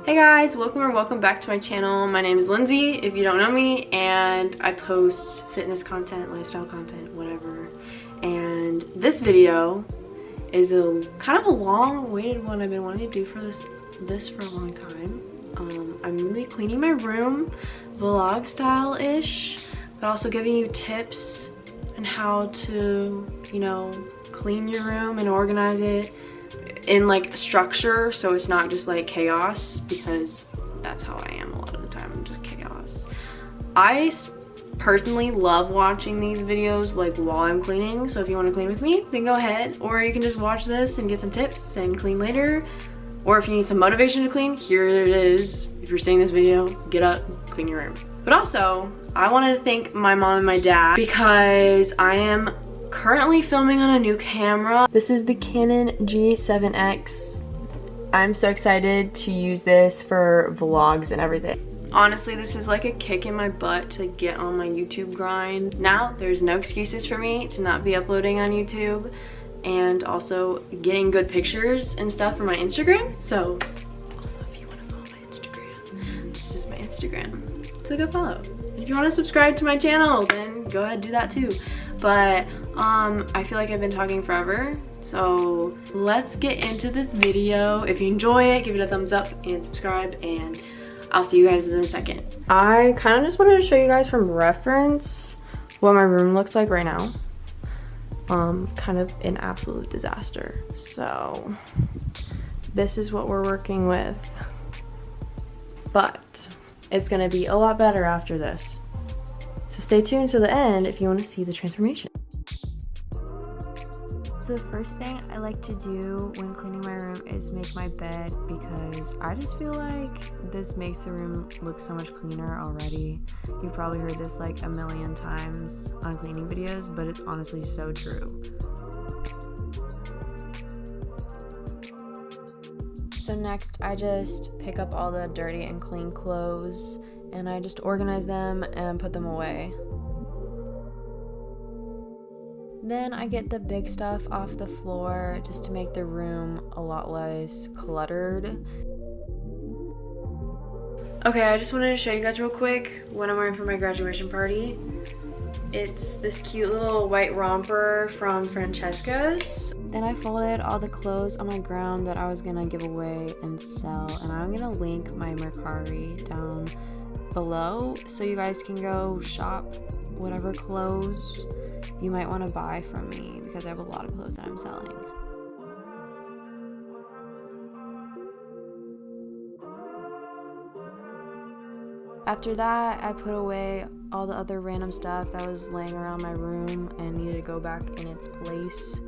Hey guys, welcome back to my channel. My name is Lindsay, if you don't know me, and I post fitness content, lifestyle content, whatever. And this video is a kind of a long-awaited one. I've been wanting to do for this for a long time. I'm really cleaning my room, vlog style-ish, but also giving you tips on how to, you know, clean your room and organize it in like structure, so it's not just like chaos, because that's how I am a lot of the time. I'm just chaos. I personally love watching these videos like while I'm cleaning, so if you want to clean with me, then go ahead, or you can just watch this and get some tips and clean later. Or if you need some motivation to clean, here it is. If you're seeing this video, get up, clean your room. But also, I wanted to thank my mom and my dad because I am currently filming on a new camera. This is the Canon G7X. I'm so excited to use this for vlogs and everything. Honestly, this is like a kick in my butt to get on my YouTube grind. Now, there's no excuses for me to not be uploading on YouTube and also getting good pictures and stuff for my Instagram. So, also if you want to follow my Instagram, this is my Instagram. So go follow. If you want to subscribe to my channel, then go ahead and do that too. But I feel like I've been talking forever, so let's get into this video. If you enjoy it, give it a thumbs up and subscribe, and I'll see you guys in a second. I kind of just wanted to show you guys from reference what my room looks like right now. Kind of an absolute disaster. So this is what we're working with, but it's gonna be a lot better after this. So stay tuned to the end if you want to see the transformation. The first thing I like to do when cleaning my room is make my bed, because I just feel like this makes the room look so much cleaner already. You've probably heard this like a million times on cleaning videos, but it's honestly so true. So next, I just pick up all the dirty and clean clothes and I just organize them and put them away. Then I get the big stuff off the floor just to make the room a lot less cluttered. Okay, I just wanted to show you guys real quick what I'm wearing for my graduation party. It's this cute little white romper from Francesca's. Then I folded all the clothes on my ground that I was gonna give away and sell, and I'm gonna link my Mercari down below so you guys can go shop whatever clothes you might want to buy from me, because I have a lot of clothes that I'm selling. After that, I put away all the other random stuff that was laying around my room and needed to go back in its place.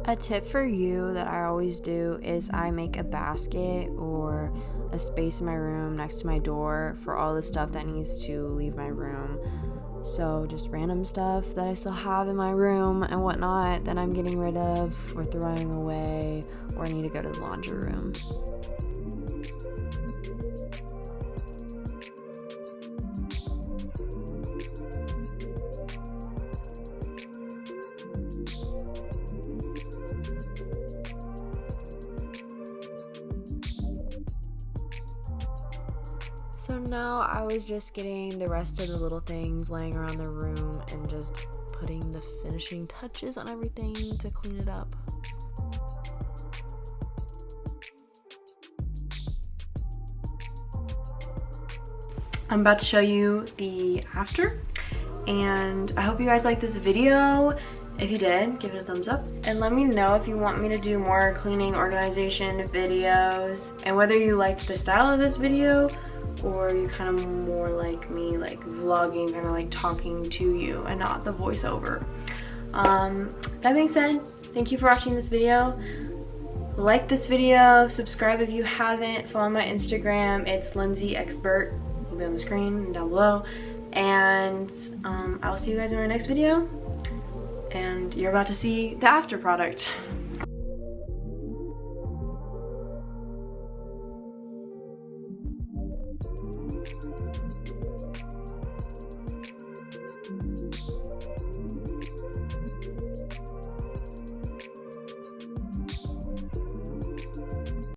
A tip for you that I always do is I make a basket or a space in my room next to my door for all the stuff that needs to leave my room. So just random stuff that I still have in my room and whatnot that I'm getting rid of or throwing away, or I need to go to the laundry room. So now I was just getting the rest of the little things laying around the room and just putting the finishing touches on everything to clean it up. I'm about to show you the after, and I hope you guys like this video. If you did, give it a thumbs up and let me know if you want me to do more cleaning organization videos, and whether you liked the style of this video or you kind of more like me, like vlogging, kind of like talking to you and not the voiceover. That being said, thank you for watching this video. Like this video, subscribe if you haven't, follow my Instagram, it's lindseyxburt, it'll be on the screen and down below, and I will see you guys in my next video, and you're about to see the after product.